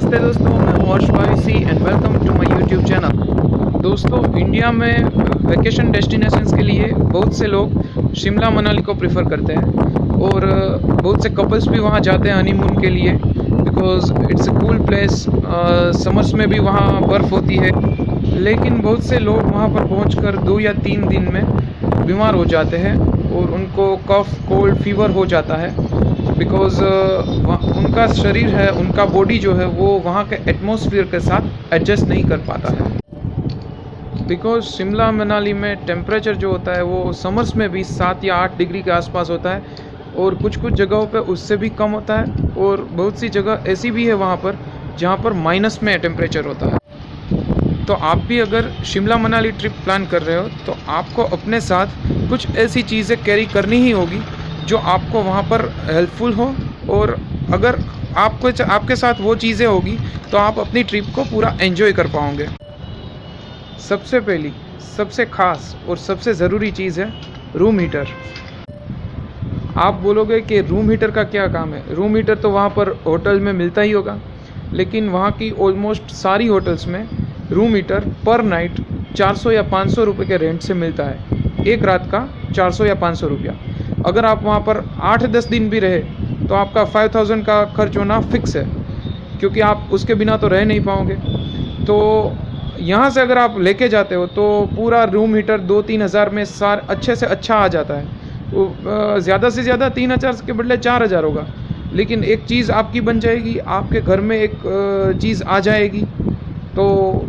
नमस्ते दोस्तों, मैं हूं हर्ष भाईसी and welcome to my YouTube channel. दोस्तों, इंडिया में वैकेशन डेस्टिनेशंस के लिए बहुत से लोग शिमला मनाली को प्रेफर करते हैं और बहुत से कपल्स भी वहां जाते हैं हनीमून के लिए, because it's a cool place. Summers में भी वहां बर्फ़ होती है, लेकिन बहुत से लोग वहां पर पहुंचकर 2 या 3 दिन में बीमार हो जाते हैं और उनको कफ, कोल्ड, फीवर हो जाता है, बिकॉज़ उनका शरीर है, उनका बॉडी जो है वो वहाँ के एटमॉस्फेयर के साथ एडजस्ट नहीं कर पाता है। बिकॉज़ शिमला मनाली में टेम्परेचर जो होता है वो समर्स में भी 7 या 8 डिग्री के आसपास होता है और कुछ जगहों पे उससे भी कम होता है, और बहुत सी जगह ऐसी भी है वहाँ पर जहाँ पर माइनस में टेम्परेचर होता है। तो आप भी अगर शिमला मनाली ट्रिप प्लान कर रहे हो तो आपको अपने साथ कुछ ऐसी चीज़ें कैरी करनी ही होगी जो आपको वहाँ पर हेल्पफुल हो, और अगर आपके साथ वो चीज़ें होगी तो आप अपनी ट्रिप को पूरा एंजॉय कर पाओगे। सबसे पहली, सबसे ख़ास और सबसे ज़रूरी चीज़ है रूम हीटर। आप बोलोगे कि रूम हीटर का क्या काम है? रूम हीटर तो वहाँ पर होटल में मिलता ही होगा, लेकिन वहाँ की ऑलमोस्ट सारी होटल्स में रूम हीटर पर नाइट 400 या 500 रुपये के रेंट से मिलता है। एक रात का 400 या 500 रुपया। अगर आप वहाँ पर 8-10 दिन भी रहे तो आपका 5000 का खर्च होना फिक्स है, क्योंकि आप उसके बिना तो रह नहीं पाओगे। तो यहाँ से अगर आप लेके जाते हो तो पूरा रूम हीटर 2-3 हज़ार में अच्छे से अच्छा आ जाता है। ज़्यादा से ज़्यादा 3,000 के बदले 4,000 होगा, लेकिन एक चीज़ आपकी बन जाएगी, आपके घर में एक चीज़ आ जाएगी, तो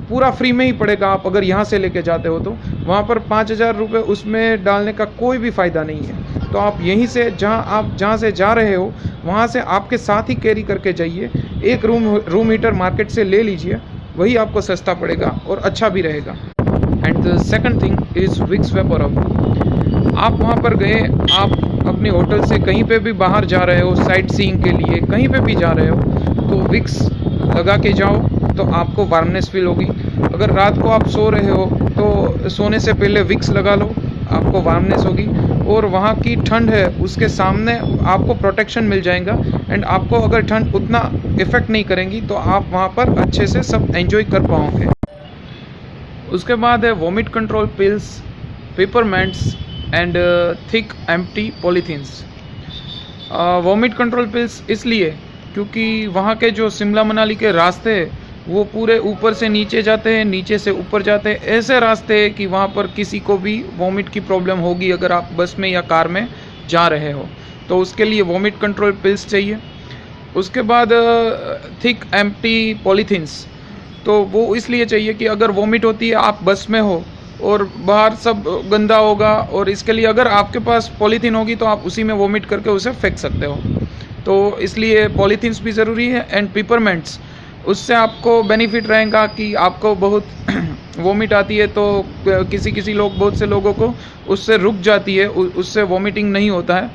पूरा फ्री में ही पड़ेगा। आप अगर यहाँ से लेके जाते हो तो वहाँ पर 5,000 रुपये उसमें डालने का कोई भी फ़ायदा नहीं है। तो आप यहीं से जहाँ से जा रहे हो वहाँ से आपके साथ ही कैरी करके जाइए। एक रूम हीटर मार्केट से ले लीजिए, वही आपको सस्ता पड़ेगा और अच्छा भी रहेगा। And the second thing is Vicks VapoRub. आप वहाँ पर गए, आप अपने होटल से कहीं पे भी बाहर जा रहे हो, साइट सीइंग के लिए कहीं पे भी जा रहे हो, तो विक्स लगा के जाओ तो आपको वार्मनेस फील होगी। अगर रात को आप सो रहे हो तो सोने से पहले विक्स लगा लो, आपको वार्मनेस होगी, और वहाँ की ठंड है उसके सामने आपको प्रोटेक्शन मिल जाएगा। एंड आपको अगर ठंड उतना इफ़ेक्ट नहीं करेंगी तो आप वहाँ पर अच्छे से सब एंजॉय कर पाओगे। उसके बाद है vomit control pills, peppermints and thick empty polythenes. Vomit control pills इसलिए क्योंकि वहाँ के जो शिमला मनाली के रास्ते हैं वो पूरे ऊपर से नीचे जाते हैं, नीचे से ऊपर जाते हैं। ऐसे रास्ते हैं कि वहाँ पर किसी को भी वॉमिट की प्रॉब्लम होगी अगर आप बस में या कार में जा रहे हो, तो उसके लिए वॉमिट कंट्रोल पिल्स चाहिए। उसके बाद थिक एम्प्टी पॉलीथीन्स, तो वो इसलिए चाहिए कि अगर वॉमिट होती है, आप बस में हो और बाहर सब गंदा होगा, और इसके लिए अगर आपके पास पॉलीथीन होगी तो आप उसी में वॉमिट करके उसे फेंक सकते हो। तो इसलिए पॉलीथीन्स भी ज़रूरी है। एंड पेपरमेंट्स, उससे आपको बेनिफिट रहेगा कि आपको बहुत वॉमिट आती है तो बहुत से लोगों को उससे रुक जाती है, उससे वॉमिटिंग नहीं होता है।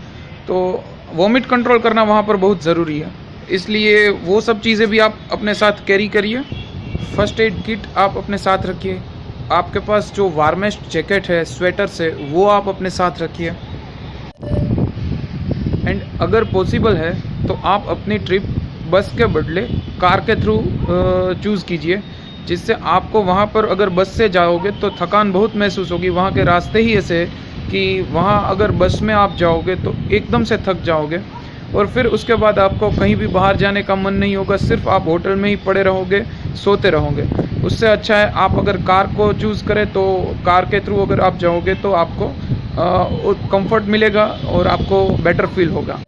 तो वॉमिट कंट्रोल करना वहाँ पर बहुत ज़रूरी है, इसलिए वो सब चीज़ें भी आप अपने साथ कैरी करिए। फर्स्ट एड किट आप अपने साथ रखिए। आपके पास जो वार्मेस्ट जैकेट है, स्वेटर्स है, वो आप अपने साथ रखिए। एंड अगर पॉसिबल है तो आप अपनी ट्रिप बस के बदले कार के थ्रू चूज़ कीजिए, जिससे आपको वहाँ पर अगर बस से जाओगे तो थकान बहुत महसूस होगी। वहाँ के रास्ते ही ऐसे हैं कि वहाँ अगर बस में आप जाओगे तो एकदम से थक जाओगे, और फिर उसके बाद आपको कहीं भी बाहर जाने का मन नहीं होगा, सिर्फ आप होटल में ही पड़े रहोगे, सोते रहोगे। उससे अच्छा है आप अगर कार को चूज़ करें, तो कार के थ्रू अगर आप जाओगे तो आपको कंफर्ट मिलेगा और आपको बेटर फील होगा।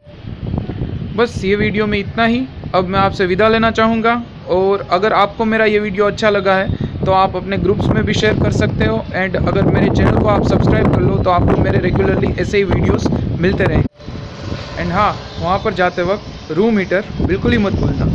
बस ये वीडियो में इतना ही। अब मैं आपसे विदा लेना चाहूँगा, और अगर आपको मेरा ये वीडियो अच्छा लगा है तो आप अपने ग्रुप्स में भी शेयर कर सकते हो। एंड अगर मेरे चैनल को आप सब्सक्राइब कर लो तो आपको मेरे रेगुलरली ऐसे ही वीडियोस मिलते रहेंगे। एंड हाँ, वहाँ पर जाते वक्त रूम हीटर बिल्कुल ही मत भूलना।